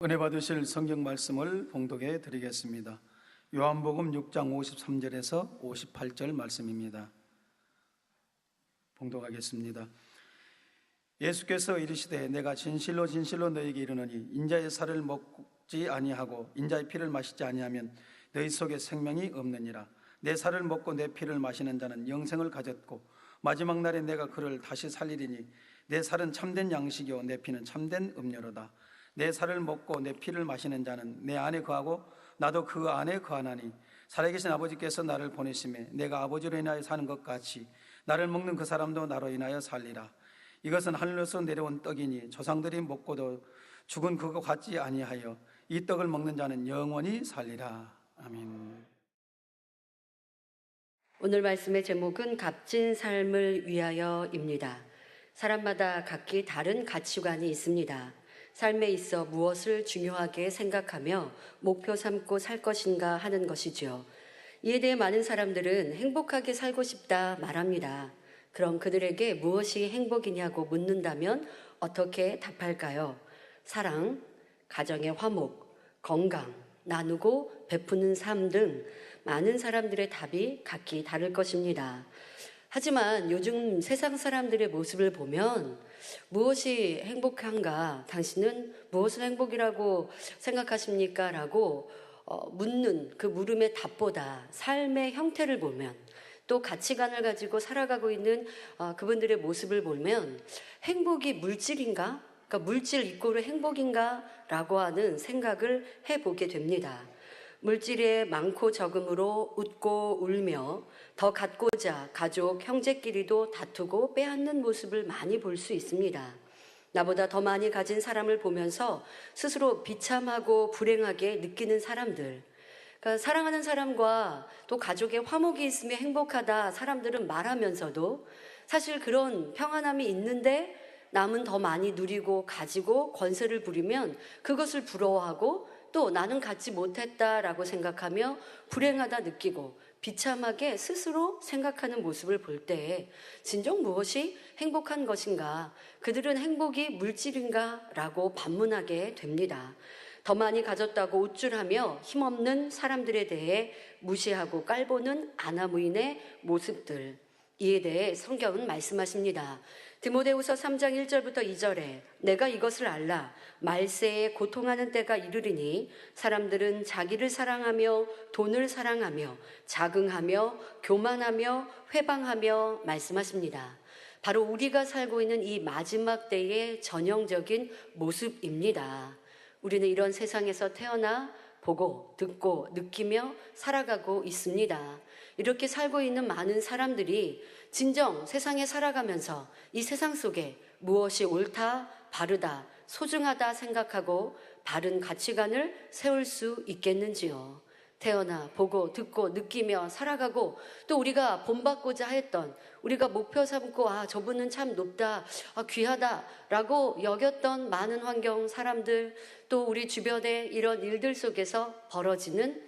은혜 받으실 성경 말씀을 봉독해 드리겠습니다. 요한복음 6장 53절에서 58절 말씀입니다. 봉독하겠습니다. 예수께서 이르시되 내가 진실로 진실로 너희에게 이르노니 인자의 살을 먹지 아니하고 인자의 피를 마시지 아니하면 너희 속에 생명이 없느니라. 내 살을 먹고 내 피를 마시는 자는 영생을 가졌고 마지막 날에 내가 그를 다시 살리리니 내 살은 참된 양식이요 내 피는 참된 음료로다. 내 살을 먹고 내 피를 마시는 자는 내 안에 거하고 나도 그 안에 거하나니 살아계신 아버지께서 나를 보내심에 내가 아버지로 인하여 사는 것 같이 나를 먹는 그 사람도 나로 인하여 살리라. 이것은 하늘에서 내려온 떡이니 조상들이 먹고도 죽은 그거 같지 아니하여 이 떡을 먹는 자는 영원히 살리라. 아멘. 오늘 말씀의 제목은 값진 삶을 위하여입니다. 사람마다 각기 다른 가치관이 있습니다. 삶에 있어 무엇을 중요하게 생각하며 목표 삼고 살 것인가 하는 것이죠. 이에 대해 많은 사람들은 행복하게 살고 싶다 말합니다. 그럼 그들에게 무엇이 행복이냐고 묻는다면 어떻게 답할까요? 사랑, 가정의 화목, 건강, 나누고 베푸는 삶 등 많은 사람들의 답이 각기 다를 것입니다. 하지만 요즘 세상 사람들의 모습을 보면 무엇이 행복한가? 당신은 무엇을 행복이라고 생각하십니까? 라고 묻는 그 물음의 답보다 삶의 형태를 보면 또 가치관을 가지고 살아가고 있는 그분들의 모습을 보면 행복이 물질인가? 그러니까 물질 이꼬르 행복인가? 라고 하는 생각을 해보게 됩니다. 물질의 많고 적음으로 웃고 울며 더 갖고자 가족, 형제끼리도 다투고 빼앗는 모습을 많이 볼 수 있습니다. 나보다 더 많이 가진 사람을 보면서 스스로 비참하고 불행하게 느끼는 사람들, 그러니까 사랑하는 사람과 또 가족의 화목이 있으면 행복하다 사람들은 말하면서도 사실 그런 평안함이 있는데 남은 더 많이 누리고 가지고 권세를 부리면 그것을 부러워하고 또 나는 갖지 못했다라고 생각하며 불행하다 느끼고 비참하게 스스로 생각하는 모습을 볼 때 진정 무엇이 행복한 것인가? 그들은 행복이 물질인가? 라고 반문하게 됩니다. 더 많이 가졌다고 우쭐하며 힘없는 사람들에 대해 무시하고 깔보는 아나무인의 모습들, 이에 대해 성경은 말씀하십니다. 디모데후서 3장 1절부터 2절에 내가 이것을 알라 말세에 고통하는 때가 이르리니 사람들은 자기를 사랑하며 돈을 사랑하며 자긍하며 교만하며 회방하며 말씀하십니다. 바로 우리가 살고 있는 이 마지막 때의 전형적인 모습입니다. 우리는 이런 세상에서 태어나 보고 듣고 느끼며 살아가고 있습니다. 이렇게 살고 있는 많은 사람들이 진정 세상에 살아가면서 이 세상 속에 무엇이 옳다, 바르다, 소중하다 생각하고 바른 가치관을 세울 수 있겠는지요. 태어나 보고 듣고 느끼며 살아가고 또 우리가 본받고자 했던 우리가 목표 삼고 저분은 참 높다, 귀하다라고 여겼던 많은 환경 사람들 또 우리 주변의 이런 일들 속에서 벌어지는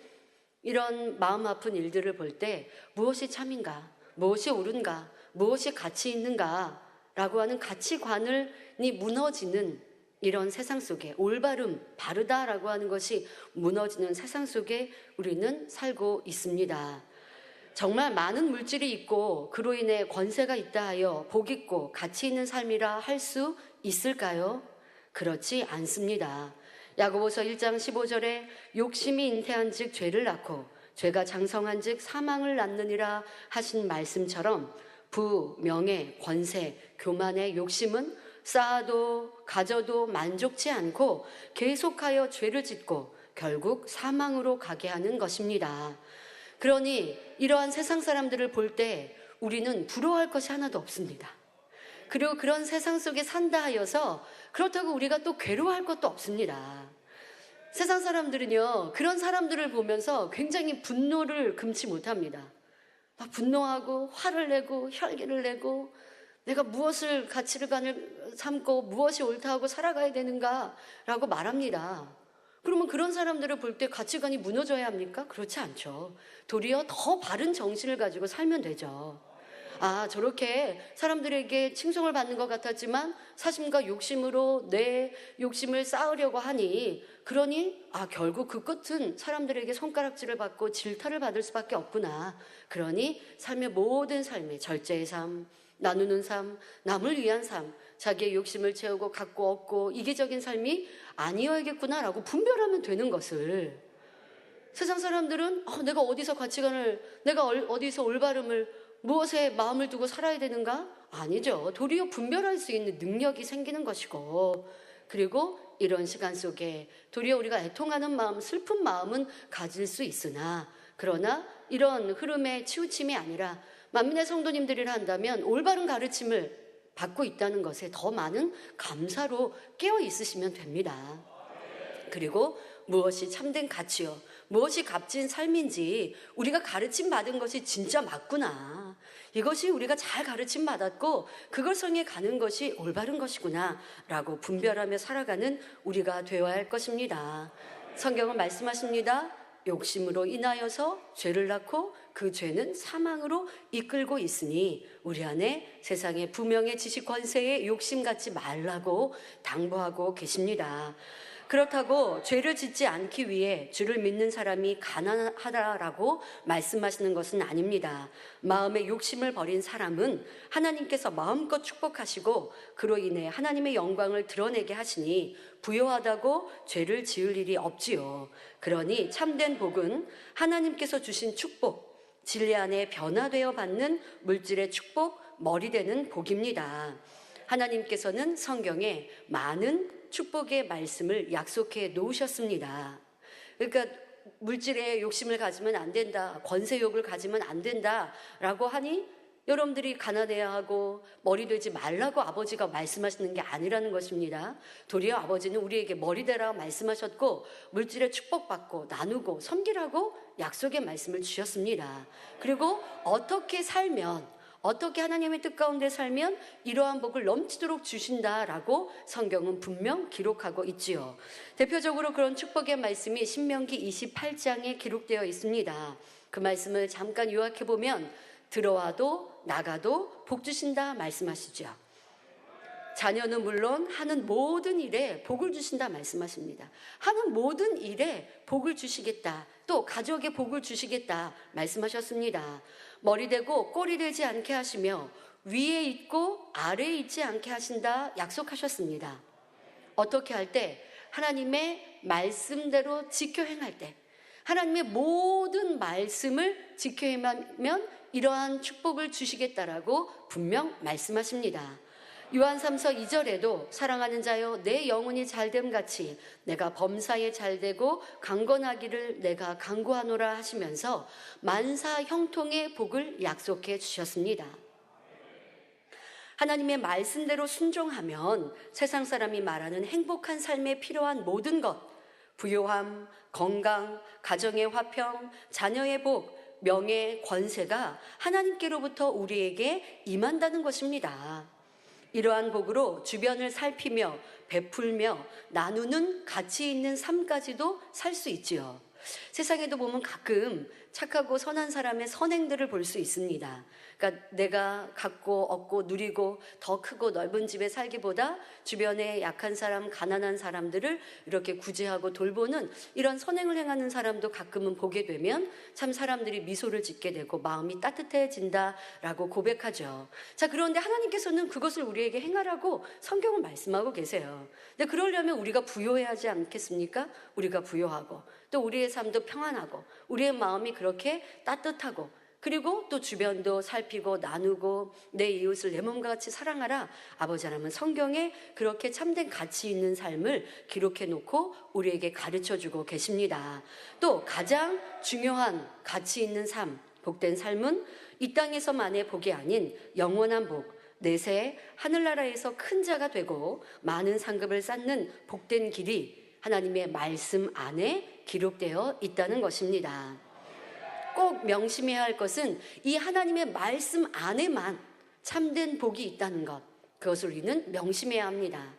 이런 마음 아픈 일들을 볼 때 무엇이 참인가, 무엇이 옳은가, 무엇이 가치 있는가 라고 하는 가치관이 무너지는 이런 세상 속에 올바름, 바르다라고 하는 것이 무너지는 세상 속에 우리는 살고 있습니다. 정말 많은 물질이 있고 그로 인해 권세가 있다 하여 복 있고 가치 있는 삶이라 할 수 있을까요? 그렇지 않습니다. 야고보서 1장 15절에 욕심이 잉태한 즉 죄를 낳고 죄가 장성한 즉 사망을 낳느니라 하신 말씀처럼 부, 명예, 권세, 교만의 욕심은 쌓아도 가져도 만족치 않고 계속하여 죄를 짓고 결국 사망으로 가게 하는 것입니다. 그러니 이러한 세상 사람들을 볼 때 우리는 부러워할 것이 하나도 없습니다. 그리고 그런 세상 속에 산다 하여서 그렇다고 우리가 또 괴로워할 것도 없습니다. 세상 사람들은요, 그런 사람들을 보면서 굉장히 분노를 금치 못합니다. 막 분노하고 화를 내고 혈기를 내고 내가 무엇을 가치관을 삼고 무엇이 옳다고 살아가야 되는가라고 말합니다. 그러면 그런 사람들을 볼 때 가치관이 무너져야 합니까? 그렇지 않죠. 도리어 더 바른 정신을 가지고 살면 되죠. 저렇게 사람들에게 칭송을 받는 것 같았지만 사심과 욕심으로 내 욕심을 쌓으려고 하니, 그러니 결국 그 끝은 사람들에게 손가락질을 받고 질타를 받을 수밖에 없구나. 그러니 삶의 모든 삶의 절제의 삶, 나누는 삶, 남을 위한 삶, 자기의 욕심을 채우고 갖고 얻고 이기적인 삶이 아니어야겠구나라고 분별하면 되는 것을, 세상 사람들은 내가 어디서 가치관을, 내가 어디서 올바름을, 무엇에 마음을 두고 살아야 되는가? 아니죠. 도리어 분별할 수 있는 능력이 생기는 것이고, 그리고 이런 시간 속에 도리어 우리가 애통하는 마음, 슬픈 마음은 가질 수 있으나, 그러나 이런 흐름의 치우침이 아니라 만민의 성도님들이라 한다면 올바른 가르침을 받고 있다는 것에 더 많은 감사로 깨어 있으시면 됩니다. 그리고 무엇이 참된 가치요, 무엇이 값진 삶인지 우리가 가르침 받은 것이 진짜 맞구나, 이것이 우리가 잘 가르침 받았고 그걸 성에 가는 것이 올바른 것이구나 라고 분별하며 살아가는 우리가 되어야 할 것입니다. 성경은 말씀하십니다. 욕심으로 인하여서 죄를 낳고 그 죄는 사망으로 이끌고 있으니 우리 안에 세상의 부명의 지식 권세에 욕심 갖지 말라고 당부하고 계십니다. 그렇다고 죄를 짓지 않기 위해 주를 믿는 사람이 가난하다라고 말씀하시는 것은 아닙니다. 마음의 욕심을 버린 사람은 하나님께서 마음껏 축복하시고 그로 인해 하나님의 영광을 드러내게 하시니 부요하다고 죄를 지을 일이 없지요. 그러니 참된 복은 하나님께서 주신 축복, 진리 안에 변화되어 받는 물질의 축복, 머리되는 복입니다. 하나님께서는 성경에 많은 축복의 말씀을 약속해 놓으셨습니다. 그러니까 물질의 욕심을 가지면 안 된다, 권세욕을 가지면 안 된다라고 하니 여러분들이 가난해야 하고 머리 되지 말라고 아버지가 말씀하시는 게 아니라는 것입니다. 도리어 아버지는 우리에게 머리 되라 말씀하셨고 물질의 축복받고 나누고 섬기라고 약속의 말씀을 주셨습니다. 그리고 어떻게 살면, 어떻게 하나님의 뜻 가운데 살면 이러한 복을 넘치도록 주신다라고 성경은 분명 기록하고 있지요. 대표적으로 그런 축복의 말씀이 신명기 28장에 기록되어 있습니다. 그 말씀을 잠깐 요약해 보면 들어와도 나가도 복 주신다 말씀하시죠. 자녀는 물론 하는 모든 일에 복을 주신다 말씀하십니다. 하는 모든 일에 복을 주시겠다, 또 가족에 복을 주시겠다 말씀하셨습니다. 머리 되고 꼬리 되지 않게 하시며 위에 있고 아래에 있지 않게 하신다 약속하셨습니다. 어떻게 할 때? 하나님의 말씀대로 지켜 행할 때, 하나님의 모든 말씀을 지켜 행하면 이러한 축복을 주시겠다라고 분명 말씀하십니다. 요한 3서 2절에도 사랑하는 자여 내 영혼이 잘됨 같이 내가 범사에 잘되고 강건하기를 내가 간구하노라 하시면서 만사 형통의 복을 약속해 주셨습니다. 하나님의 말씀대로 순종하면 세상 사람이 말하는 행복한 삶에 필요한 모든 것, 부요함, 건강, 가정의 화평, 자녀의 복, 명예, 권세가 하나님께로부터 우리에게 임한다는 것입니다. 이러한 복으로 주변을 살피며 베풀며 나누는 가치 있는 삶까지도 살 수 있지요. 세상에도 보면 가끔 착하고 선한 사람의 선행들을 볼 수 있습니다. 그러니까 내가 갖고 얻고 누리고 더 크고 넓은 집에 살기보다 주변에 약한 사람, 가난한 사람들을 이렇게 구제하고 돌보는 이런 선행을 행하는 사람도 가끔은 보게 되면 참 사람들이 미소를 짓게 되고 마음이 따뜻해진다라고 고백하죠. 자, 그런데 하나님께서는 그것을 우리에게 행하라고 성경을 말씀하고 계세요. 근데 그러려면 우리가 부요해야 하지 않겠습니까? 우리가 부요하고 또 우리의 삶도 평안하고 우리의 마음이 그렇게 따뜻하고, 그리고 또 주변도 살피고 나누고 내 이웃을 내 몸과 같이 사랑하라. 아버지 하나님은 성경에 그렇게 참된 가치 있는 삶을 기록해 놓고 우리에게 가르쳐주고 계십니다. 또 가장 중요한 가치 있는 삶, 복된 삶은 이 땅에서만의 복이 아닌 영원한 복, 내세 하늘나라에서 큰 자가 되고 많은 상급을 쌓는 복된 길이 하나님의 말씀 안에 기록되어 있다는 것입니다. 꼭 명심해야 할 것은 이 하나님의 말씀 안에만 참된 복이 있다는 것, 그것을 우리는 명심해야 합니다.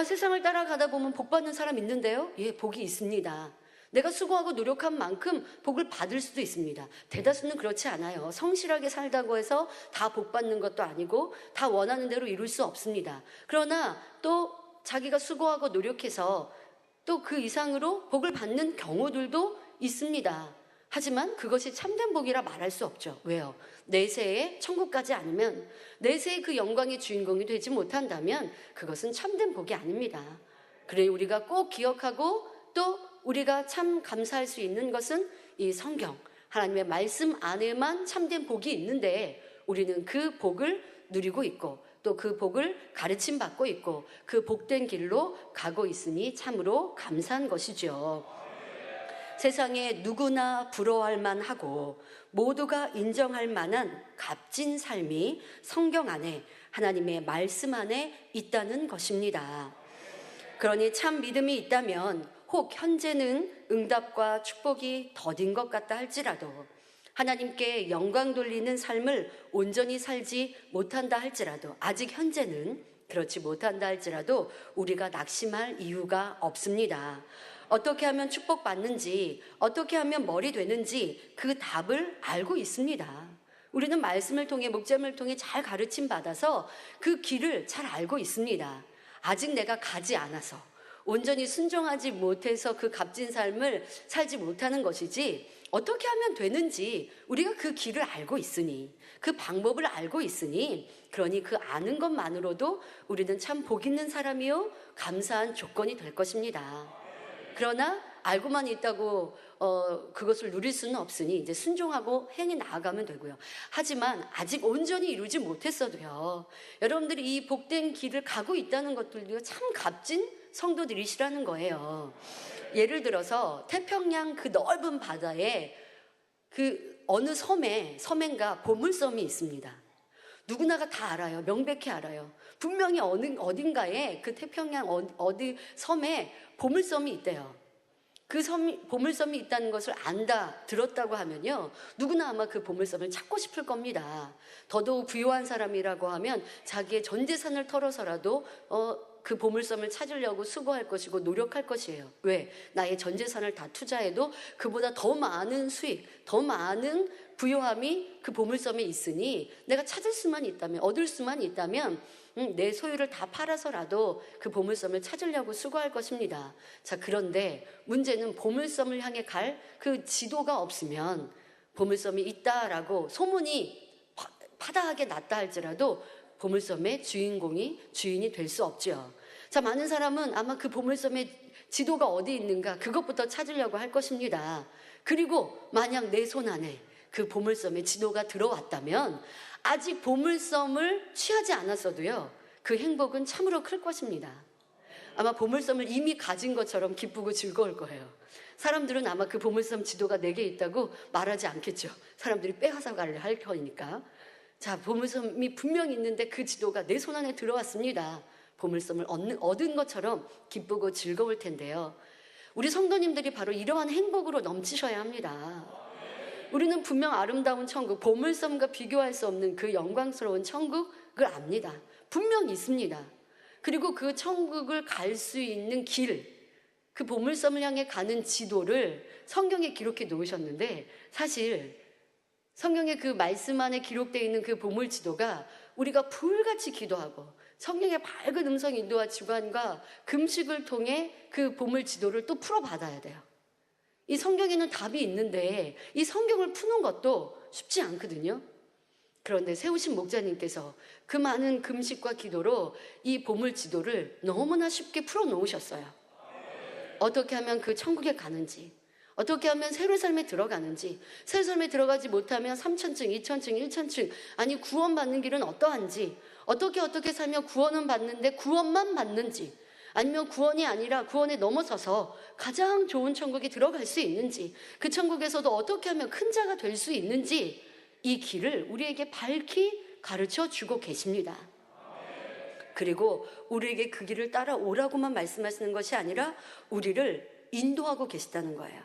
세상을 따라가다 보면 복 받는 사람 있는데요? 예, 복이 있습니다. 내가 수고하고 노력한 만큼 복을 받을 수도 있습니다. 대다수는 그렇지 않아요. 성실하게 살다고 해서 다 복 받는 것도 아니고 다 원하는 대로 이룰 수 없습니다. 그러나 또 자기가 수고하고 노력해서 또 그 이상으로 복을 받는 경우들도 있습니다. 하지만 그것이 참된 복이라 말할 수 없죠. 왜요? 내세에 천국까지 아니면, 내세의 그 영광의 주인공이 되지 못한다면 그것은 참된 복이 아닙니다. 그래, 우리가 꼭 기억하고 또 우리가 참 감사할 수 있는 것은 이 성경, 하나님의 말씀 안에만 참된 복이 있는데 우리는 그 복을 누리고 있고 또 그 복을 가르침 받고 있고 그 복된 길로 가고 있으니 참으로 감사한 것이죠. 세상에 누구나 부러워할 만하고 모두가 인정할 만한 값진 삶이 성경 안에, 하나님의 말씀 안에 있다는 것입니다. 그러니 참 믿음이 있다면 혹 현재는 응답과 축복이 더딘 것 같다 할지라도, 하나님께 영광 돌리는 삶을 온전히 살지 못한다 할지라도, 아직 현재는 그렇지 못한다 할지라도 우리가 낙심할 이유가 없습니다. 어떻게 하면 축복받는지, 어떻게 하면 머리 되는지 그 답을 알고 있습니다. 우리는 말씀을 통해, 목자님을 통해 잘 가르침 받아서 그 길을 잘 알고 있습니다. 아직 내가 가지 않아서, 온전히 순종하지 못해서 그 값진 삶을 살지 못하는 것이지, 어떻게 하면 되는지 우리가 그 길을 알고 있으니, 그 방법을 알고 있으니, 그러니 그 아는 것만으로도 우리는 참 복 있는 사람이요 감사한 조건이 될 것입니다. 그러나 알고만 있다고 그것을 누릴 수는 없으니 이제 순종하고 행해 나아가면 되고요. 하지만 아직 온전히 이루지 못했어도요, 여러분들이 이 복된 길을 가고 있다는 것들도 참 값진 성도들이시라는 거예요. 예를 들어서 태평양 그 넓은 바다에 그 어느 섬인가 보물섬이 있습니다. 누구나가 다 알아요. 명백히 알아요. 분명히 어딘가에 그 태평양 어디 섬에 보물섬이 있대요. 그 보물섬이 있다는 것을 들었다고 하면요, 누구나 아마 그 보물섬을 찾고 싶을 겁니다. 더더욱 부유한 사람이라고 하면 자기의 전 재산을 털어서라도 그 보물섬을 찾으려고 수고할 것이고 노력할 것이에요. 왜? 나의 전 재산을 다 투자해도 그보다 더 많은 수익, 더 많은 부요함이 그 보물섬에 있으니 내가 찾을 수만 있다면, 얻을 수만 있다면 내 소유를 다 팔아서라도 그 보물섬을 찾으려고 수고할 것입니다. 자, 그런데 문제는 보물섬을 향해 갈 그 지도가 없으면, 보물섬이 있다라고 소문이 파다하게 났다 할지라도 보물섬의 주인이 될 수 없죠. 자, 많은 사람은 아마 그 보물섬의 지도가 어디 있는가 그것부터 찾으려고 할 것입니다. 그리고 만약 내 손 안에 그 보물섬의 지도가 들어왔다면 아직 보물섬을 취하지 않았어도요, 그 행복은 참으로 클 것입니다. 아마 보물섬을 이미 가진 것처럼 기쁘고 즐거울 거예요. 사람들은 아마 그 보물섬 지도가 내게 있다고 말하지 않겠죠. 사람들이 빼앗아가려 할 거니까. 자, 보물섬이 분명히 있는데 그 지도가 내 손 안에 들어왔습니다. 보물섬을 얻은 것처럼 기쁘고 즐거울 텐데요. 우리 성도님들이 바로 이러한 행복으로 넘치셔야 합니다. 우리는 분명 아름다운 천국, 보물섬과 비교할 수 없는 그 영광스러운 천국을 압니다. 분명히 있습니다. 그리고 그 천국을 갈 수 있는 길, 그 보물섬을 향해 가는 지도를 성경에 기록해 놓으셨는데, 사실 성경의 그 말씀 안에 기록되어 있는 그 보물 지도가 우리가 불같이 기도하고 성령의 밝은 음성 인도와 주관과 금식을 통해 그 보물 지도를 또 풀어받아야 돼요. 이 성경에는 답이 있는데 이 성경을 푸는 것도 쉽지 않거든요. 그런데 세우신 목자님께서 그 많은 금식과 기도로 이 보물 지도를 너무나 쉽게 풀어놓으셨어요. 어떻게 하면 그 천국에 가는지, 어떻게 하면 새로운 삶에 들어가는지, 새로운 삶에 들어가지 못하면 3천층, 2천층, 1천층, 아니 구원받는 길은 어떠한지, 어떻게 살면 구원은 받는데 구원만 받는지, 아니면 구원이 아니라 구원에 넘어서서 가장 좋은 천국에 들어갈 수 있는지, 그 천국에서도 어떻게 하면 큰 자가 될 수 있는지, 이 길을 우리에게 밝히 가르쳐 주고 계십니다. 그리고 우리에게 그 길을 따라오라고만 말씀하시는 것이 아니라 우리를 인도하고 계시다는 거예요.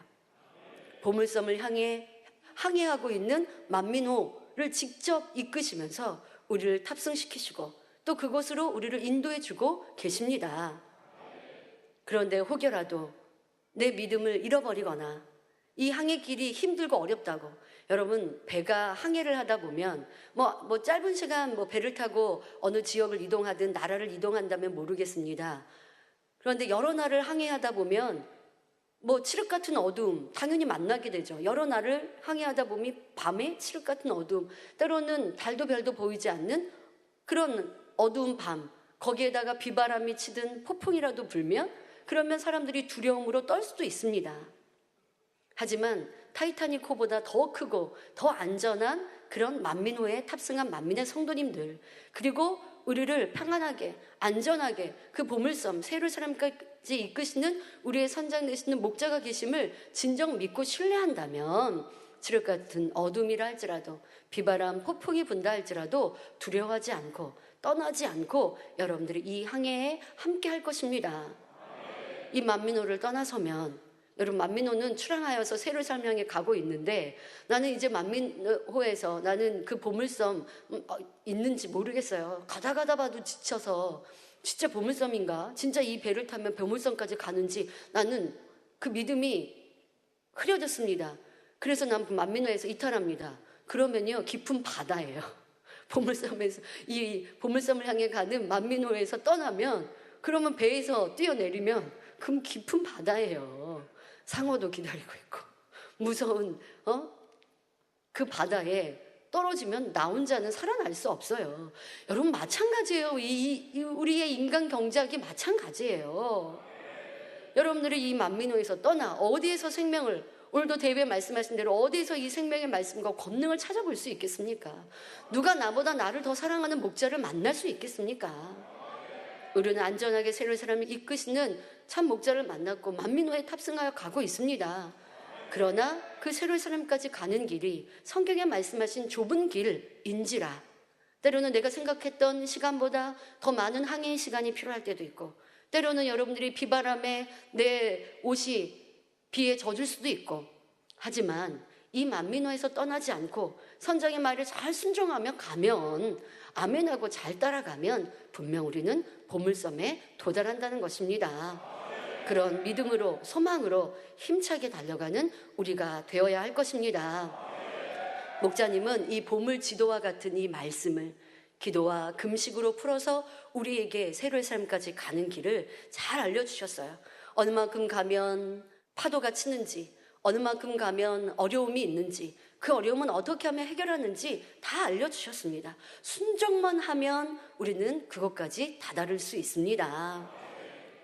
보물섬을 향해 항해하고 있는 만민호를 직접 이끄시면서 우리를 탑승시키시고 또 그곳으로 우리를 인도해 주고 계십니다. 그런데 혹여라도 내 믿음을 잃어버리거나 이 항해 길이 힘들고 어렵다고, 여러분 배가 항해를 하다 보면 뭐 짧은 시간 배를 타고 어느 지역을 이동하든 나라를 이동한다면 모르겠습니다. 그런데 여러 날을 항해하다 보면 칠흑 같은 어두움 당연히 만나게 되죠. 여러 날을 항해하다 보면 밤에 칠흑 같은 어두움, 때로는 달도 별도 보이지 않는 그런 어두운 밤, 거기에다가 비바람이 치든 폭풍이라도 불면 그러면 사람들이 두려움으로 떨 수도 있습니다. 하지만 타이타닉호보다 더 크고 더 안전한 그런 만민호에 탑승한 만민의 성도님들, 그리고 우리를 평안하게 안전하게 그 보물섬 세루살렘까지 이끄시는 우리의 선장 되시는 목자가 계심을 진정 믿고 신뢰한다면 칠흑 같은 어둠이라 할지라도 비바람 폭풍이 분다 할지라도 두려워하지 않고 떠나지 않고 여러분들이 이 항해에 함께 할 것입니다. 이 만민호를 떠나서면, 여러분 만민호는 출항하여서 세루살렘에 가고 있는데 나는 이제 만민호에서 나는 그 보물섬 있는지 모르겠어요. 가다 봐도 지쳐서 진짜 보물섬인가? 진짜 이 배를 타면 보물섬까지 가는지 나는 그 믿음이 흐려졌습니다. 그래서 난 만민호에서 이탈합니다. 그러면요 깊은 바다예요. 보물섬에서 이 보물섬을 향해 가는 만민호에서 떠나면, 그러면 배에서 뛰어내리면 그럼 깊은 바다예요. 상어도 기다리고 있고 무서운 그 바다에 떨어지면 나 혼자는 살아날 수 없어요. 여러분 마찬가지예요. 우리의 인간 경작이 마찬가지예요. 여러분들이 이 만민호에서 떠나 어디에서 생명을, 오늘도 대회 말씀하신 대로 어디에서 이 생명의 말씀과 권능을 찾아볼 수 있겠습니까? 누가 나보다 나를 더 사랑하는 목자를 만날 수 있겠습니까? 우리는 안전하게 세루살렘을 이끄시는 참 목자를 만났고 만민호에 탑승하여 가고 있습니다. 그러나 그 세루살렘까지 가는 길이 성경에 말씀하신 좁은 길인지라 때로는 내가 생각했던 시간보다 더 많은 항해의 시간이 필요할 때도 있고, 때로는 여러분들이 비바람에 내 옷이 비에 젖을 수도 있고, 하지만 이 만민호에서 떠나지 않고 선장의 말을 잘 순종하며 가면, 아멘하고 잘 따라가면 분명 우리는 보물섬에 도달한다는 것입니다. 그런 믿음으로 소망으로 힘차게 달려가는 우리가 되어야 할 것입니다. 목자님은 이 보물 지도와 같은 이 말씀을 기도와 금식으로 풀어서 우리에게 세루살렘까지 가는 길을 잘 알려주셨어요. 어느 만큼 가면 파도가 치는지, 어느 만큼 가면 어려움이 있는지, 그 어려움은 어떻게 하면 해결하는지 다 알려주셨습니다. 순종만 하면 우리는 그것까지 다다를 수 있습니다.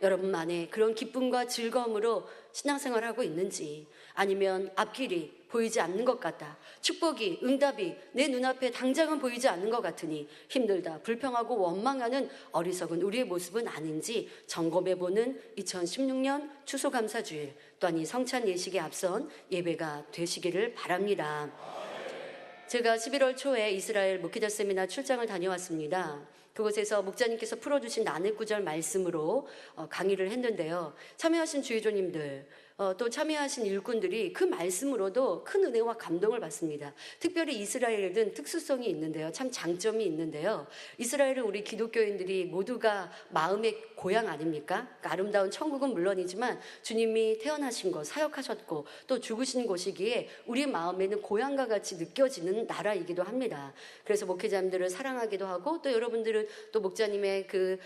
여러분 안에 그런 기쁨과 즐거움으로 신앙생활을 하고 있는지, 아니면 앞길이 보이지 않는 것 같다, 축복이 응답이 내 눈앞에 당장은 보이지 않는 것 같으니 힘들다 불평하고 원망하는 어리석은 우리의 모습은 아닌지 점검해보는 2016년 추수감사주일, 또한 이 성찬 예식에 앞선 예배가 되시기를 바랍니다. 제가 11월 초에 이스라엘 목회자 세미나 출장을 다녀왔습니다. 그곳에서 목자님께서 풀어주신 나눌구절 말씀으로 강의를 했는데요. 참여하신 주의조님들, 또 참여하신 일꾼들이 그 말씀으로도 큰 은혜와 감동을 받습니다. 특별히 이스라엘은 특수성이 있는데요. 참 장점이 있는데요. 이스라엘은 우리 기독교인들이 모두가 마음의 고향 아닙니까? 그러니까 아름다운 천국은 물론이지만 주님이 태어나신 곳, 사역하셨고 또 죽으신 곳이기에 우리 마음에는 고향과 같이 느껴지는 나라이기도 합니다. 그래서 목회자님들을 사랑하기도 하고, 또 여러분들은 또 목자님의 그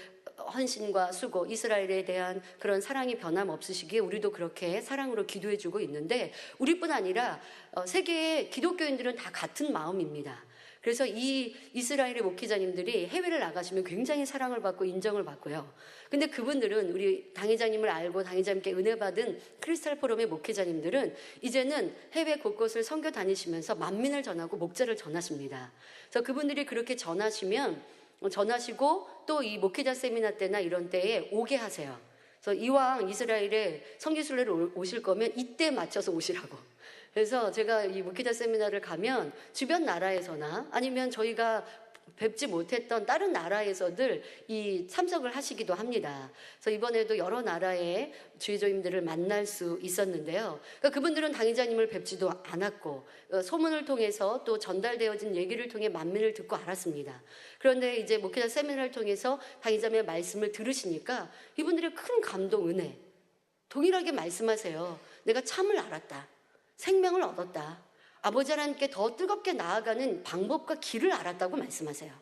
헌신과 수고, 이스라엘에 대한 그런 사랑이 변함없으시기에 우리도 그렇게 사랑으로 기도해주고 있는데, 우리뿐 아니라 세계의 기독교인들은 다 같은 마음입니다. 그래서 이 이스라엘의 목회자님들이 해외를 나가시면 굉장히 사랑을 받고 인정을 받고요. 근데 그분들은, 우리 당회장님을 알고 당회장님께 은혜 받은 크리스탈 포럼의 목회자님들은 이제는 해외 곳곳을 선교 다니시면서 만민을 전하고 목자를 전하십니다. 그래서 그분들이 그렇게 전하시고 또 이 목회자 세미나 때나 이런 때에 오게 하세요. 그래서 이왕 이스라엘에 선교순례를 오실 거면 이때 맞춰서 오시라고. 그래서 제가 이 목회자 세미나를 가면 주변 나라에서나 아니면 저희가 뵙지 못했던 다른 나라에서들 이 참석을 하시기도 합니다. 그래서 이번에도 여러 나라의 주의조님들을 만날 수 있었는데요. 그러니까 그분들은 당회자님을 뵙지도 않았고 소문을 통해서 또 전달되어진 얘기를 통해 만민을 듣고 알았습니다. 그런데 이제 목회자 세미나를 통해서 당회자님의 말씀을 들으시니까 이분들의 큰 감동, 은혜, 동일하게 말씀하세요. 내가 참을 알았다. 생명을 얻었다. 아버지 하나님께 더 뜨겁게 나아가는 방법과 길을 알았다고 말씀하세요.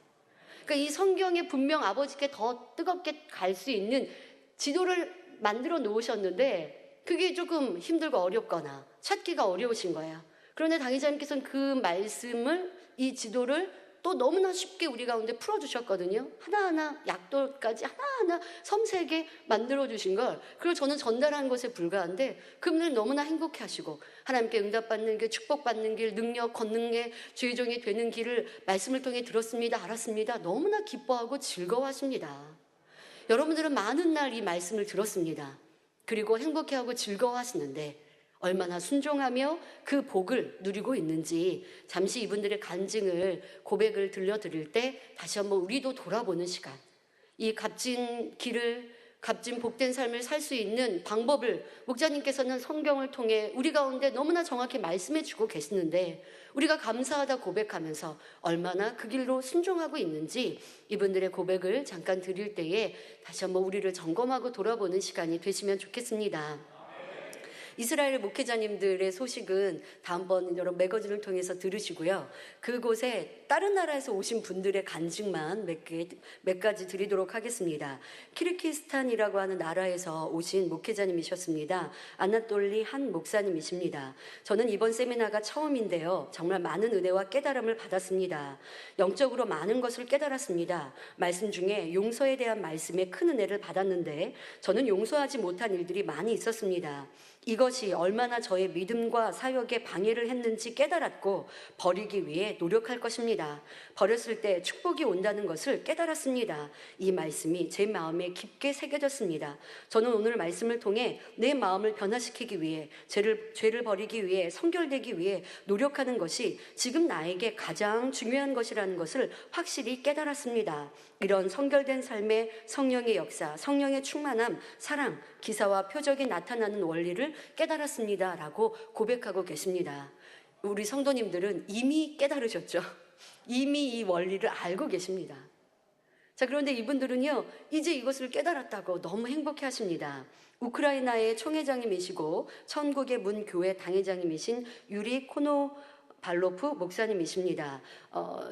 그러니까 이 성경에 분명 아버지께 더 뜨겁게 갈 수 있는 지도를 만들어 놓으셨는데 그게 조금 힘들고 어렵거나 찾기가 어려우신 거예요. 그런데 당의자님께서는 그 말씀을, 이 지도를 또 너무나 쉽게 우리 가운데 풀어주셨거든요. 하나하나 약도까지 하나하나 섬세하게 만들어주신 걸, 그걸 저는 전달하는 것에 불과한데 그분들 너무나 행복해하시고 하나님께 응답받는 길, 축복받는 길, 능력, 권능의 주의 종이 되는 길을 말씀을 통해 들었습니다, 알았습니다. 너무나 기뻐하고 즐거워하십니다. 여러분들은 많은 날 이 말씀을 들었습니다. 그리고 행복해하고 즐거워하시는데 얼마나 순종하며 그 복을 누리고 있는지 잠시 이분들의 간증을, 고백을 들려드릴 때 다시 한번 우리도 돌아보는 시간, 이 값진 길을, 값진 복된 삶을 살 수 있는 방법을 목자님께서는 성경을 통해 우리 가운데 너무나 정확히 말씀해 주고 계시는데 우리가 감사하다 고백하면서 얼마나 그 길로 순종하고 있는지 이분들의 고백을 잠깐 드릴 때에 다시 한번 우리를 점검하고 돌아보는 시간이 되시면 좋겠습니다. 이스라엘 목회자님들의 소식은 다음번 여러 매거진을 통해서 들으시고요. 그곳에 다른 나라에서 오신 분들의 간증만 몇 가지 드리도록 하겠습니다. 키르기스탄이라고 하는 나라에서 오신 목회자님이셨습니다. 아나톨리 한 목사님이십니다. 저는 이번 세미나가 처음인데요. 정말 많은 은혜와 깨달음을 받았습니다. 영적으로 많은 것을 깨달았습니다. 말씀 중에 용서에 대한 말씀에 큰 은혜를 받았는데 저는 용서하지 못한 일들이 많이 있었습니다. 이것이 얼마나 저의 믿음과 사역에 방해를 했는지 깨달았고 버리기 위해 노력할 것입니다. 버렸을 때 축복이 온다는 것을 깨달았습니다. 이 말씀이 제 마음에 깊게 새겨졌습니다. 저는 오늘 말씀을 통해 내 마음을 변화시키기 위해 죄를 버리기 위해 성결되기 위해 노력하는 것이 지금 나에게 가장 중요한 것이라는 것을 확실히 깨달았습니다. 이런 성결된 삶의 성령의 역사, 성령의 충만함, 사랑, 기사와 표적이 나타나는 원리를 깨달았습니다 라고 고백하고 계십니다. 우리 성도님들은 이미 깨달으셨죠. 이미 이 원리를 알고 계십니다. 자, 그런데 이분들은요, 이제 이것을 깨달았다고 너무 행복해 하십니다. 우크라이나의 총회장님이시고 천국의 문 교회 당회장님이신 유리 코노발로프 목사님이십니다.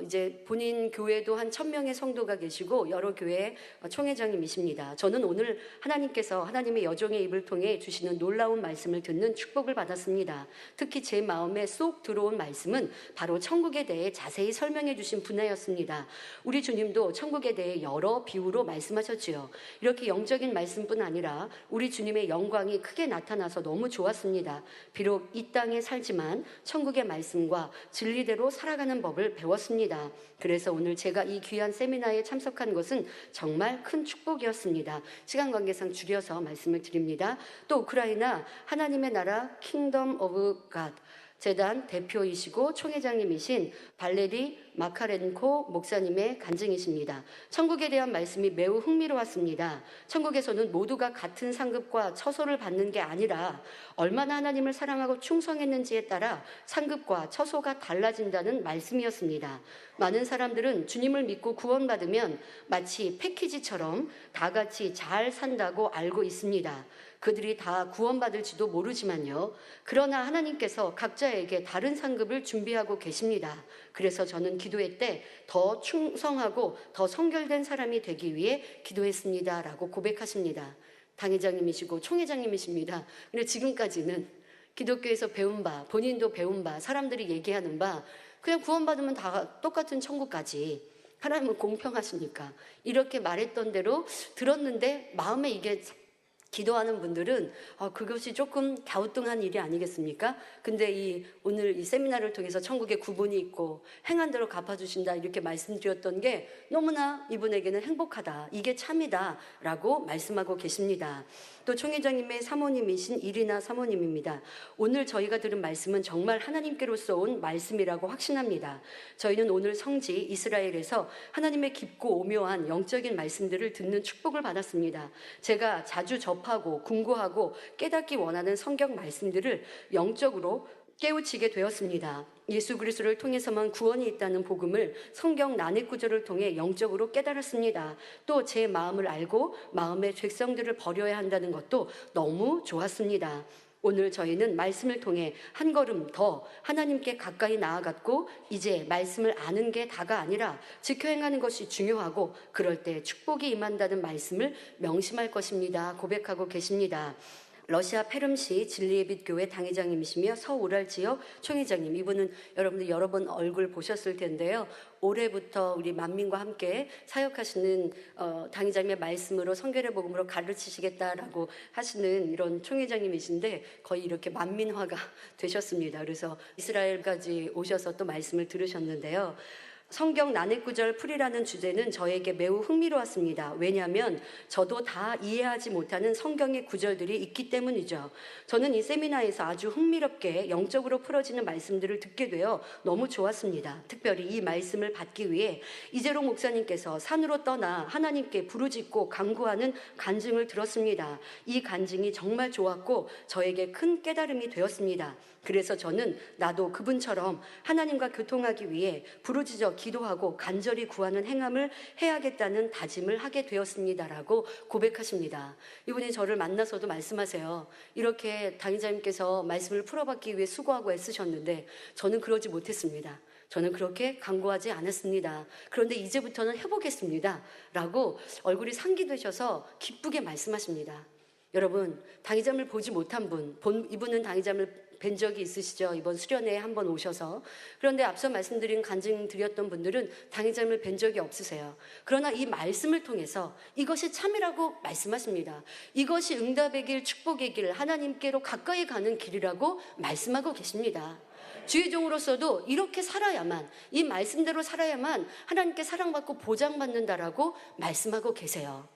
이제 본인 교회도 한 1000명의 성도가 계시고 여러 교회 총회장님이십니다. 저는 오늘 하나님께서 하나님의 여종의 입을 통해 주시는 놀라운 말씀을 듣는 축복을 받았습니다. 특히 제 마음에 쏙 들어온 말씀은 바로 천국에 대해 자세히 설명해 주신 분야였습니다. 우리 주님도 천국에 대해 여러 비유로 말씀하셨지요. 이렇게 영적인 말씀뿐 아니라 우리 주님의 영광이 크게 나타나서 너무 좋았습니다. 비록 이 땅에 살지만 천국의 말씀과 진리대로 살아가는 법을 배웠습니다. 그래서 오늘 제가 이 귀한 세미나에 참석한 것은 정말 큰 축복이었습니다. 시간 관계상 줄여서 말씀을 드립니다. 또 우크라이나 하나님의 나라 킹덤 오브 갓 재단 대표이시고 총회장님이신 발레리 마카렌코 목사님의 간증이십니다. 천국에 대한 말씀이 매우 흥미로웠습니다. 천국에서는 모두가 같은 상급과 처소를 받는 게 아니라 얼마나 하나님을 사랑하고 충성했는지에 따라 상급과 처소가 달라진다는 말씀이었습니다. 많은 사람들은 주님을 믿고 구원받으면 마치 패키지처럼 다 같이 잘 산다고 알고 있습니다. 그들이 다 구원받을지도 모르지만요. 그러나 하나님께서 각자에게 다른 상급을 준비하고 계십니다. 그래서 저는 기도회 때 더 충성하고 더 성결된 사람이 되기 위해 기도했습니다 라고 고백하십니다. 당회장님이시고 총회장님이십니다. 근데 지금까지는 기독교에서 배운 바, 본인도 배운 바, 사람들이 얘기하는 바 그냥 구원받으면 다 똑같은 천국까지 하나님은 공평하시니까 이렇게 말했던 대로 들었는데 마음에 이게 기도하는 분들은 그것이 조금 갸우뚱한 일이 아니겠습니까? 근데 오늘 이 세미나를 통해서 천국에 구분이 있고 행한 대로 갚아주신다 이렇게 말씀드렸던 게 너무나 이분에게는 행복하다, 이게 참이다 라고 말씀하고 계십니다. 또 총회장님의 사모님이신 이리나 사모님입니다. 오늘 저희가 들은 말씀은 정말 하나님께로서 온 말씀이라고 확신합니다. 저희는 오늘 성지 이스라엘에서 하나님의 깊고 오묘한 영적인 말씀들을 듣는 축복을 받았습니다. 제가 자주 접하고 궁구하고 깨닫기 원하는 성경 말씀들을 영적으로 깨우치게 되었습니다. 예수 그리스도를 통해서만 구원이 있다는 복음을 성경 난해 구절을 통해 영적으로 깨달았습니다. 또 제 마음을 알고 마음의 죄성들을 버려야 한다는 것도 너무 좋았습니다. 오늘 저희는 말씀을 통해 한 걸음 더 하나님께 가까이 나아갔고, 이제 말씀을 아는 게 다가 아니라 지켜 행하는 것이 중요하고, 그럴 때 축복이 임한다는 말씀을 명심할 것입니다. 고백하고 계십니다. 러시아 페름시 진리의 빛 교회 당회장님이시며 서우랄 지역 총회장님, 이분은 여러분들 여러 번 얼굴 보셨을 텐데요. 올해부터 우리 만민과 함께 사역하시는 당회장님의 말씀으로 성결의 복음으로 가르치시겠다라고 하시는 이런 총회장님이신데 거의 이렇게 만민화가 되셨습니다. 그래서 이스라엘까지 오셔서 또 말씀을 들으셨는데요. 성경 난해구절 풀이라는 주제는 저에게 매우 흥미로웠습니다. 왜냐하면 저도 다 이해하지 못하는 성경의 구절들이 있기 때문이죠. 저는 이 세미나에서 아주 흥미롭게 영적으로 풀어지는 말씀들을 듣게 되어 너무 좋았습니다. 특별히 이 말씀을 받기 위해 이재롱 목사님께서 산으로 떠나 하나님께 부르짖고 간구하는 간증을 들었습니다. 이 간증이 정말 좋았고 저에게 큰 깨달음이 되었습니다. 그래서 저는 나도 그분처럼 하나님과 교통하기 위해 부르짖어 기도하고 간절히 구하는 행함을 해야겠다는 다짐을 하게 되었습니다라고 고백하십니다. 이분이 저를 만나서도 말씀하세요. 이렇게 당의자님께서 말씀을 풀어받기 위해 수고하고 애쓰셨는데 저는 그러지 못했습니다. 저는 그렇게 간구하지 않았습니다. 그런데 이제부터는 해보겠습니다 라고 얼굴이 상기되셔서 기쁘게 말씀하십니다. 여러분, 당의자를 보지 못한 분, 이분은 당의자를 뵌 적이 있으시죠? 이번 수련회에 한번 오셔서. 그런데 앞서 말씀드린 간증 드렸던 분들은 당의자를 뵌 적이 없으세요. 그러나 이 말씀을 통해서 이것이 참이라고 말씀하십니다. 이것이 응답의 길, 축복의 길, 하나님께로 가까이 가는 길이라고 말씀하고 계십니다. 주의 종으로서도 이렇게 살아야만, 이 말씀대로 살아야만 하나님께 사랑받고 보장받는다라고 말씀하고 계세요.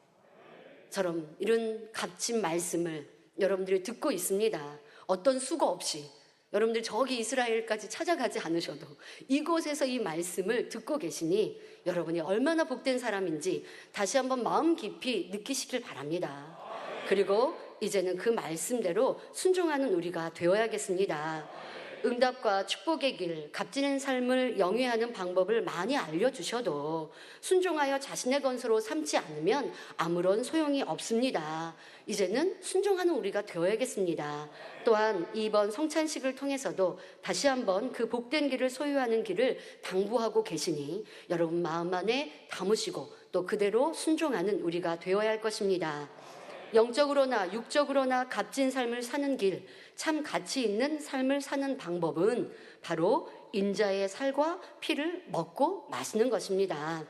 저럼 이런 값진 말씀을 여러분들이 듣고 있습니다. 어떤 수고 없이 여러분들 저기 이스라엘까지 찾아가지 않으셔도 이곳에서 이 말씀을 듣고 계시니 여러분이 얼마나 복된 사람인지 다시 한번 마음 깊이 느끼시길 바랍니다. 그리고 이제는 그 말씀대로 순종하는 우리가 되어야겠습니다. 응답과 축복의 길, 값지는 삶을 영위하는 방법을 많이 알려주셔도 순종하여 자신의 건설로 삼지 않으면 아무런 소용이 없습니다. 이제는 순종하는 우리가 되어야겠습니다. 또한 이번 성찬식을 통해서도 다시 한번 그 복된 길을 소유하는 길을 당부하고 계시니 여러분 마음 안에 담으시고 또 그대로 순종하는 우리가 되어야 할 것입니다. 영적으로나 육적으로나 값진 삶을 사는 길, 참 가치 있는 삶을 사는 방법은 바로 인자의 살과 피를 먹고 마시는 것입니다.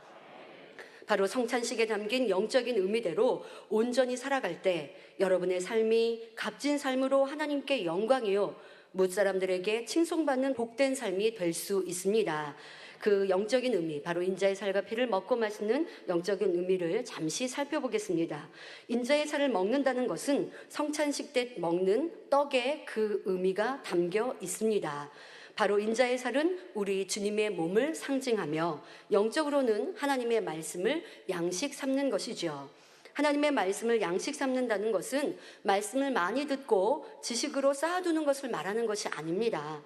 바로 성찬식에 담긴 영적인 의미대로 온전히 살아갈 때 여러분의 삶이 값진 삶으로 하나님께 영광이요 무사람들에게 칭송받는 복된 삶이 될 수 있습니다. 그 영적인 의미, 바로 인자의 살과 피를 먹고 마시는 영적인 의미를 잠시 살펴보겠습니다. 인자의 살을 먹는다는 것은 성찬식 때 먹는 떡에 그 의미가 담겨 있습니다. 바로 인자의 살은 우리 주님의 몸을 상징하며 영적으로는 하나님의 말씀을 양식 삼는 것이죠. 하나님의 말씀을 양식 삼는다는 것은 말씀을 많이 듣고 지식으로 쌓아두는 것을 말하는 것이 아닙니다.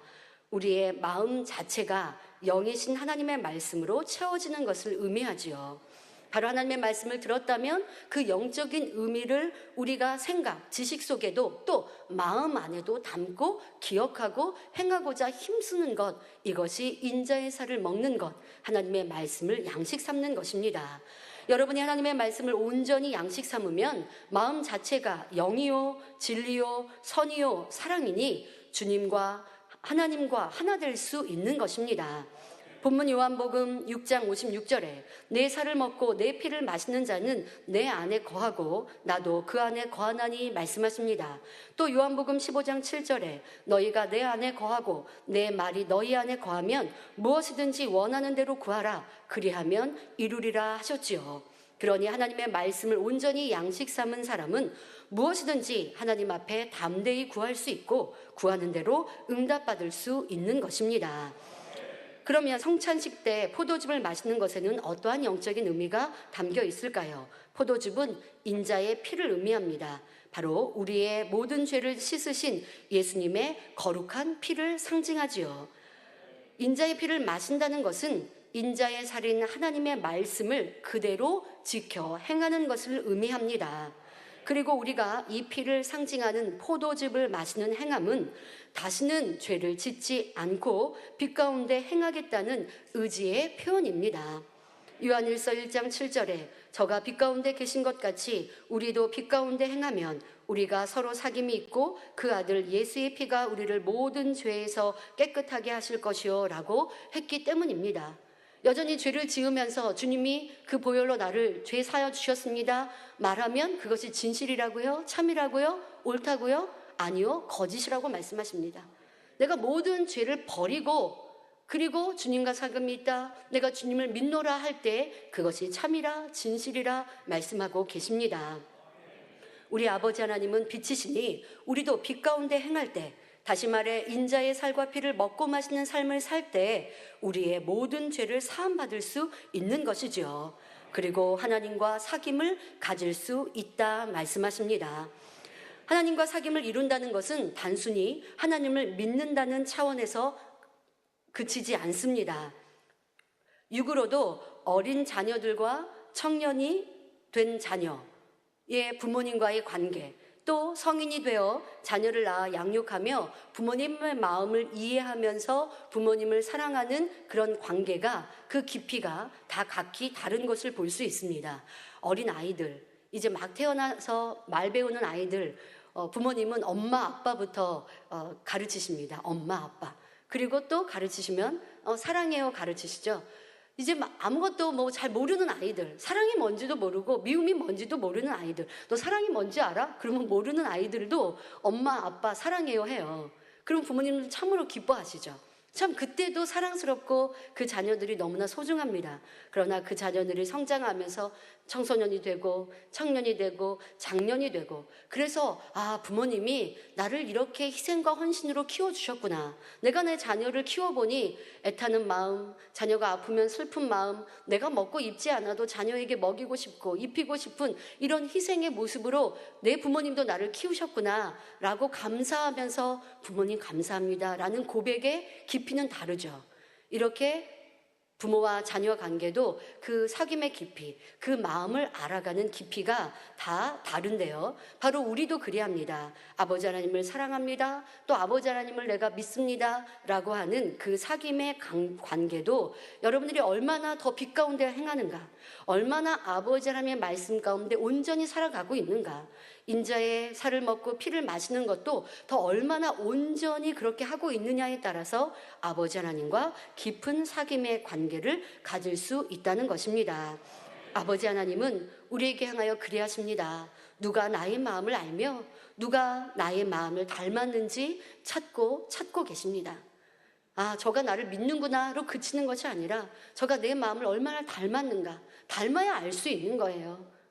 우리의 마음 자체가 영이신 하나님의 말씀으로 채워지는 것을 의미하지요. 바로 하나님의 말씀을 들었다면 그 영적인 의미를 우리가 생각, 지식 속에도 또 마음 안에도 담고 기억하고 행하고자 힘쓰는 것, 이것이 인자의 살을 먹는 것, 하나님의 말씀을 양식 삼는 것입니다. 여러분이 하나님의 말씀을 온전히 양식 삼으면 마음 자체가 영이요, 진리요, 선이요, 사랑이니 주님과 하나님과 하나 될 수 있는 것입니다. 본문 요한복음 6장 56절에 내 살을 먹고 내 피를 마시는 자는 내 안에 거하고 나도 그 안에 거하나니 말씀하십니다. 또 요한복음 15장 7절에 너희가 내 안에 거하고 내 말이 너희 안에 거하면 무엇이든지 원하는 대로 구하라 그리하면 이루리라 하셨지요. 그러니 하나님의 말씀을 온전히 양식 삼은 사람은 무엇이든지 하나님 앞에 담대히 구할 수 있고 구하는 대로 응답받을 수 있는 것입니다. 그러면 성찬식 때 포도즙을 마시는 것에는 어떠한 영적인 의미가 담겨 있을까요? 포도즙은 인자의 피를 의미합니다. 바로 우리의 모든 죄를 씻으신 예수님의 거룩한 피를 상징하지요. 인자의 피를 마신다는 것은 인자의 살인 하나님의 말씀을 그대로 지켜 행하는 것을 의미합니다. 그리고 우리가 이 피를 상징하는 포도즙을 마시는 행함은 다시는 죄를 짓지 않고 빛 가운데 행하겠다는 의지의 표현입니다. 요한일서 1장 7절에 저가 빛 가운데 계신 것 같이 우리도 빛 가운데 행하면 우리가 서로 사귐이 있고 그 아들 예수의 피가 우리를 모든 죄에서 깨끗하게 하실 것이요 라고 했기 때문입니다. 여전히 죄를 지으면서 주님이 그 보혈로 나를 죄 사여 주셨습니다 말하면 그것이 진실이라고요? 참이라고요? 옳다고요? 아니요, 거짓이라고 말씀하십니다. 내가 모든 죄를 버리고 그리고 주님과 사귐이 있다, 내가 주님을 믿노라 할 때 그것이 참이라 진실이라 말씀하고 계십니다. 우리 아버지 하나님은 빛이시니 우리도 빛 가운데 행할 때, 다시 말해 인자의 살과 피를 먹고 마시는 삶을 살 때 우리의 모든 죄를 사함받을 수 있는 것이죠. 그리고 하나님과 사귐을 가질 수 있다 말씀하십니다. 하나님과 사귐을 이룬다는 것은 단순히 하나님을 믿는다는 차원에서 그치지 않습니다. 육으로도 어린 자녀들과 청년이 된 자녀의 부모님과의 관계, 또 성인이 되어 자녀를 낳아 양육하며 부모님의 마음을 이해하면서 부모님을 사랑하는 그런 관계가, 그 깊이가 다 각기 다른 것을 볼 수 있습니다. 어린 아이들, 이제 막 태어나서 말 배우는 아이들, 부모님은 엄마 아빠부터 가르치십니다. 엄마 아빠. 그리고 또 가르치시면 사랑해요 가르치시죠. 이제 아무것도 뭐 잘 모르는 아이들, 사랑이 뭔지도 모르고 미움이 뭔지도 모르는 아이들, 너 사랑이 뭔지 알아? 그러면 모르는 아이들도 엄마 아빠 사랑해요 해요. 그럼 부모님들 참으로 기뻐하시죠. 참 그때도 사랑스럽고 그 자녀들이 너무나 소중합니다. 그러나 그 자녀들이 성장하면서 청소년이 되고 청년이 되고 장년이 되고, 그래서 부모님이 나를 이렇게 희생과 헌신으로 키워주셨구나, 내가 내 자녀를 키워보니 애타는 마음, 자녀가 아프면 슬픈 마음, 내가 먹고 입지 않아도 자녀에게 먹이고 싶고 입히고 싶은 이런 희생의 모습으로 내 부모님도 나를 키우셨구나 라고 감사하면서 부모님 감사합니다 라는 고백의 깊이는 다르죠. 이렇게 부모와 자녀 관계도 그 사귐의 깊이, 그 마음을 알아가는 깊이가 다 다른데요. 바로 우리도 그리합니다. 아버지 하나님을 사랑합니다, 또 아버지 하나님을 내가 믿습니다 라고 하는 그 사귐의 관계도 여러분들이 얼마나 더 빛 가운데 행하는가, 얼마나 아버지 하나님의 말씀 가운데 온전히 살아가고 있는가, 인자의 살을 먹고 피를 마시는 것도 더 얼마나 온전히 그렇게 하고 있느냐에 따라서 아버지 하나님과 깊은 사귐의 관계를 가질 수 있다는 것입니다. 아버지 하나님은 우리에게 향하여 그리하십니다. 누가 나의 마음을 알며 누가 나의 마음을 닮았는지 찾고 계십니다. 저가 나를 믿는구나로 그치는 것이 아니라 저가 내 마음을 얼마나 닮았는가, 닮아야 알 수 있는 거예요.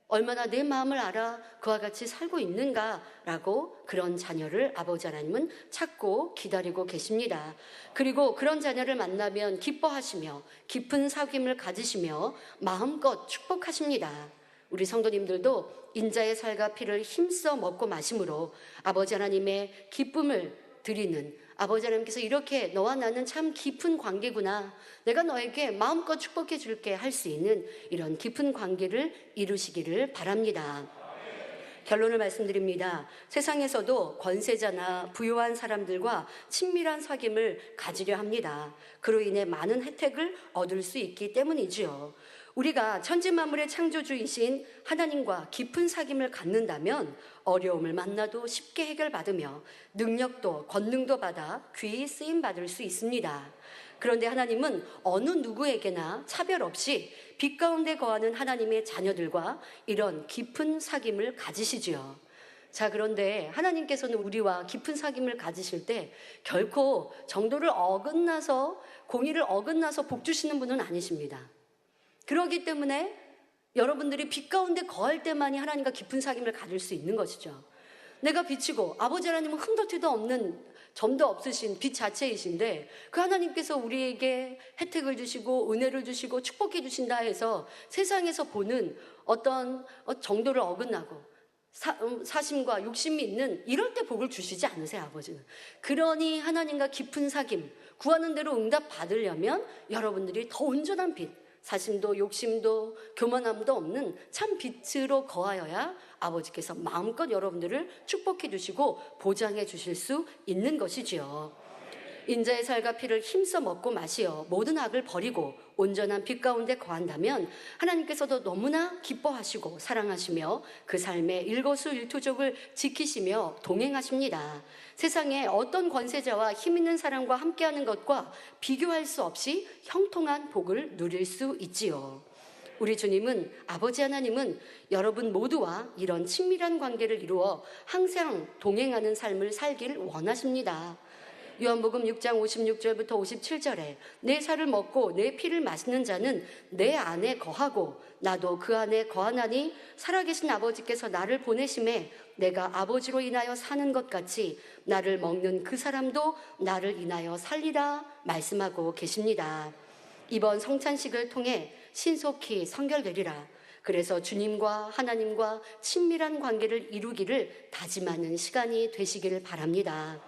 얼마나 내 마음을 알아 그와 같이 살고 있는가라고 그런 자녀를 아버지 하나님은 찾고 기다리고 계십니다. 그리고 그런 자녀를 만나면 기뻐하시며 깊은 사귐을 가지시며 마음껏 축복하십니다. 우리 성도님들도 인자의 살과 피를 힘써 먹고 마심으로 아버지 하나님의 기쁨을 드리는, 아버지 하나님께서 이렇게 너와 나는 참 깊은 관계구나, 내가 너에게 마음껏 축복해 줄게 할 수 있는 이런 깊은 관계를 이루시기를 바랍니다. 결론을 말씀드립니다. 세상에서도 권세자나 부유한 사람들과 친밀한 사귐을 가지려 합니다. 그로 인해 많은 혜택을 얻을 수 있기 때문이지요. 우리가 천지만물의 창조주이신 하나님과 깊은 사귐을 갖는다면 어려움을 만나도 쉽게 해결받으며 능력도 권능도 받아 귀히 쓰임받을 수 있습니다. 그런데 하나님은 어느 누구에게나 차별 없이 빛 가운데 거하는 하나님의 자녀들과 이런 깊은 사귐을 가지시지요. 자, 그런데 하나님께서는 우리와 깊은 사귐을 가지실 때 결코 정도를 어긋나서, 공의를 어긋나서 복 주시는 분은 아니십니다. 그렇기 때문에 여러분들이 빛 가운데 거할 때만이 하나님과 깊은 사귐을 가질 수 있는 것이죠. 내가 빛이고 아버지 하나님은 흠도 티도 없는, 점도 없으신 빛 자체이신데 그 하나님께서 우리에게 혜택을 주시고 은혜를 주시고 축복해 주신다 해서 세상에서 보는 어떤 정도를 어긋나고 사심과 욕심이 있는 이럴 때 복을 주시지 않으세요, 아버지는. 그러니 하나님과 깊은 사귐, 구하는 대로 응답 받으려면 여러분들이 더 온전한 빛, 사심도 욕심도 교만함도 없는 참 빛으로 거하여야 아버지께서 마음껏 여러분들을 축복해 주시고 보장해 주실 수 있는 것이지요. 인자의 살과 피를 힘써 먹고 마시어 모든 악을 버리고 온전한 빛 가운데 거한다면 하나님께서도 너무나 기뻐하시고 사랑하시며 그 삶의 일거수일투족을 지키시며 동행하십니다. 세상에 어떤 권세자와 힘 있는 사람과 함께하는 것과 비교할 수 없이 형통한 복을 누릴 수 있지요. 우리 주님은, 아버지 하나님은 여러분 모두와 이런 친밀한 관계를 이루어 항상 동행하는 삶을 살길 원하십니다. 요한복음 6장 56절부터 57절에 내 살을 먹고 내 피를 마시는 자는 내 안에 거하고 나도 그 안에 거하나니 살아계신 아버지께서 나를 보내심에 내가 아버지로 인하여 사는 것 같이 나를 먹는 그 사람도 나를 인하여 살리라 말씀하고 계십니다. 이번 성찬식을 통해 신속히 성결되리라. 그래서 주님과 하나님과 친밀한 관계를 이루기를 다짐하는 시간이 되시기를 바랍니다.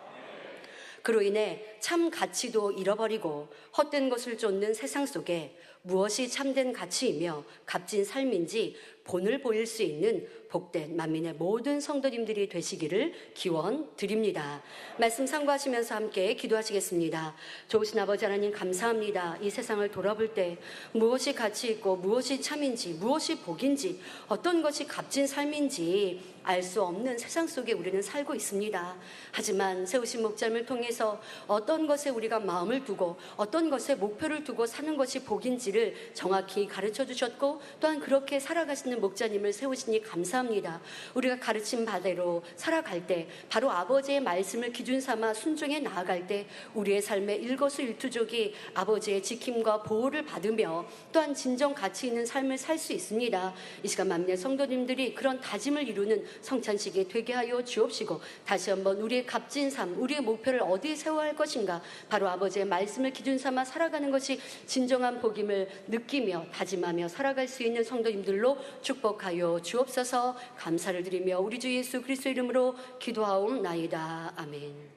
그로 인해 참 가치도 잃어버리고 헛된 것을 쫓는 세상 속에 무엇이 참된 가치이며 값진 삶인지 본을 보일 수 있는 복된 만민의 모든 성도님들이 되시기를 기원드립니다. 말씀 상고하시면서 함께 기도하시겠습니다. 좋으신 아버지 하나님 감사합니다. 이 세상을 돌아볼 때 무엇이 가치 있고 무엇이 참인지 무엇이 복인지 어떤 것이 값진 삶인지 알 수 없는 세상 속에 우리는 살고 있습니다. 하지만 세우신 목자님을 통해서 어떤 것에 우리가 마음을 두고 어떤 것에 목표를 두고 사는 것이 복인지를 정확히 가르쳐 주셨고 또한 그렇게 살아가시는 목자님을 세우시니 감사합니다. 우리가 가르친 바대로 살아갈 때 바로 아버지의 말씀을 기준 삼아 순종해 나아갈 때 우리의 삶의 일거수일투족이 아버지의 지킴과 보호를 받으며 또한 진정 가치 있는 삶을 살 수 있습니다. 이 시간 만민의 성도님들이 그런 다짐을 이루는 성찬식이 되게 하여 주옵시고 다시 한번 우리의 값진 삶, 우리의 목표를 어디에 세워야 할 것인가, 바로 아버지의 말씀을 기준 삼아 살아가는 것이 진정한 복임을 느끼며 다짐하며 살아갈 수 있는 성도님들로 축복하여 주옵소서. 감사를 드리며 우리 주 예수 그리스도 이름으로 기도하옵나이다. 아멘.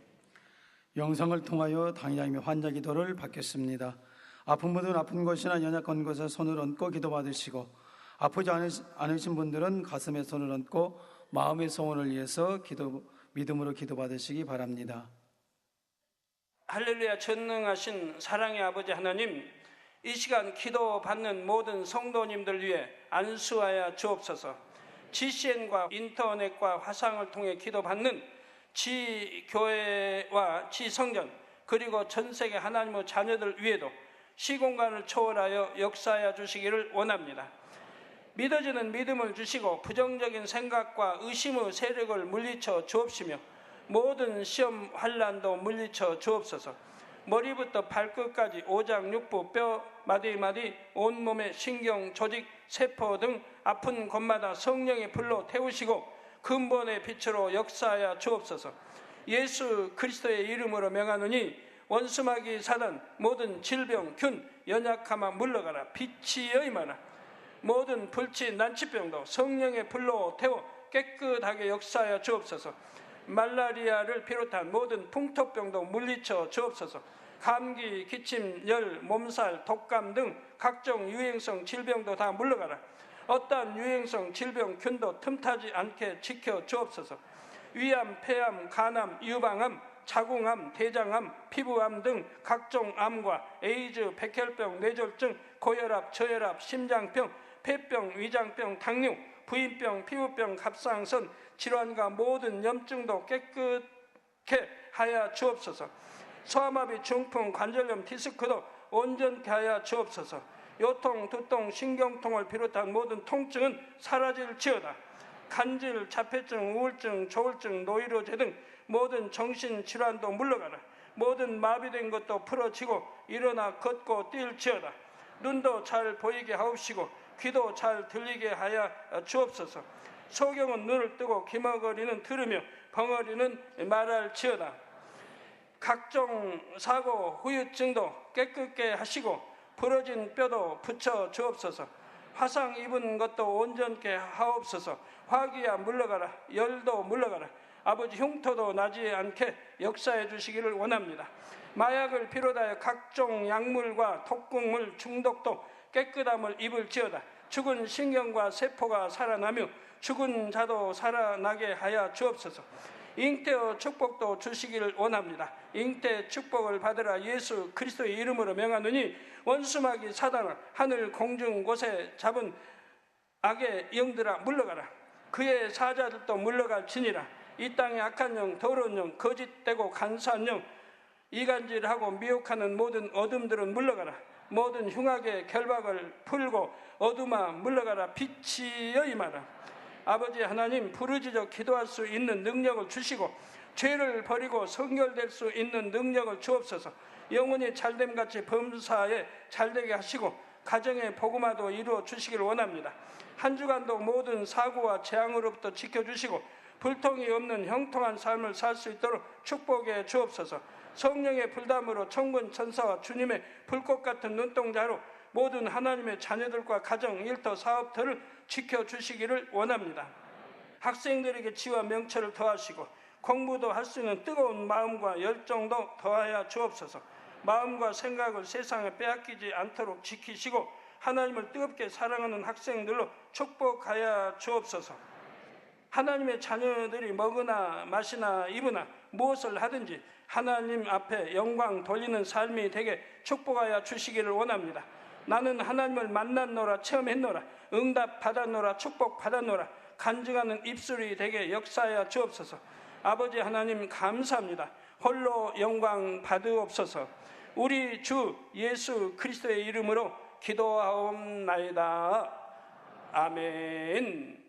영상을 통하여 당의자님의 환자 기도를 받겠습니다. 아픈 분들은 아픈 곳이나 연약한 곳에 손을 얹고 기도 받으시고 아프지 않으신 분들은 가슴에 손을 얹고 마음의 소원을 위해서 믿음으로 기도 받으시기 바랍니다. 할렐루야. 전능하신 사랑의 아버지 하나님, 이 시간 기도 받는 모든 성도님들 위해 안수하여 주옵소서. GCN과 인터넷과 화상을 통해 기도 받는 지교회와 지성전 그리고 전세계 하나님의 자녀들 위에도 시공간을 초월하여 역사하여 주시기를 원합니다. 믿어지는 믿음을 주시고 부정적인 생각과 의심의 세력을 물리쳐 주옵시며 모든 시험 환난도 물리쳐 주옵소서. 머리부터 발끝까지 오장육부 뼈 마디마디 온몸의 신경 조직 세포 등 아픈 곳마다 성령의 불로 태우시고 근본의 빛으로 역사하여 주옵소서. 예수 그리스도의 이름으로 명하노니 원수마귀 사단 모든 질병 균 연약함아 물러가라. 빛이 여임하라. 모든 불치 난치병도 성령의 불로 태워 깨끗하게 역사하여 주옵소서. 말라리아를 비롯한 모든 풍토병도 물리쳐 주옵소서. 감기, 기침, 열, 몸살, 독감 등 각종 유행성 질병도 다 물러가라. 어떠한 유행성 질병 균도 틈타지 않게 지켜 주옵소서. 위암, 폐암, 간암, 유방암, 자궁암, 대장암, 피부암 등 각종 암과 에이즈, 백혈병, 뇌졸중, 고혈압, 저혈압, 심장병, 폐병, 위장병, 당뇨, 부인병, 피부병, 갑상선 질환과 모든 염증도 깨끗게 하여 주옵소서. 소아마비, 중풍, 관절염, 디스크도 온전케 하여 주옵소서. 요통, 두통, 신경통을 비롯한 모든 통증은 사라질지어다. 간질, 자폐증, 우울증, 조울증, 노이로제 등 모든 정신질환도 물러가라. 모든 마비된 것도 풀어지고 일어나 걷고 뛸지어다. 눈도 잘 보이게 하옵시고 귀도 잘 들리게 하여 주옵소서. 소경은 눈을 뜨고 기머거리는 들으며 벙어리는 말할지어다. 각종 사고 후유증도 깨끗게 하시고 부러진 뼈도 붙여 주옵소서. 화상 입은 것도 온전케 하옵소서. 화기야 물러가라. 열도 물러가라. 아버지 흉터도 나지 않게 역사해 주시기를 원합니다. 마약을 비롯하여 각종 약물과 독극물 중독도 깨끗함을 입을지어다. 죽은 신경과 세포가 살아나며 죽은 자도 살아나게 하여 주옵소서. 잉태의 축복도 주시기를 원합니다. 잉태 축복을 받으라. 예수 그리스도의 이름으로 명하노니 원수마귀 사단을 하늘 공중 곳에 잡은 악의 영들아 물러가라. 그의 사자들도 물러갈지니라. 이 땅의 악한 영, 더러운 영, 거짓되고 간사한 영, 이간질하고 미혹하는 모든 어둠들은 물러가라. 모든 흉악의 결박을 풀고 어둠아 물러가라. 빛이여 임하라. 아버지 하나님, 부르짖어 기도할 수 있는 능력을 주시고 죄를 버리고 성결될 수 있는 능력을 주옵소서. 영혼이 잘됨같이 범사에 잘되게 하시고 가정의 복음화도 이루어 주시기를 원합니다. 한 주간도 모든 사고와 재앙으로부터 지켜주시고 불통이 없는 형통한 삶을 살 수 있도록 축복해 주옵소서. 성령의 불담으로 천군 천사와 주님의 불꽃 같은 눈동자로 모든 하나님의 자녀들과 가정, 일터, 사업터를 지켜주시기를 원합니다. 학생들에게 지와 명철을 더하시고 공부도 할 수 있는 뜨거운 마음과 열정도 더하여 주옵소서. 마음과 생각을 세상에 빼앗기지 않도록 지키시고 하나님을 뜨겁게 사랑하는 학생들로 축복하여 주옵소서. 하나님의 자녀들이 먹으나 마시나 입으나 무엇을 하든지 하나님 앞에 영광 돌리는 삶이 되게 축복하여 주시기를 원합니다. 나는 하나님을 만났노라, 체험했노라, 응답 받았노라, 축복 받았노라, 간증하는 입술이 되게 역사하여 주옵소서. 아버지 하나님 감사합니다. 홀로 영광 받으옵소서. 우리 주 예수 그리스도의 이름으로 기도하옵나이다. 아멘.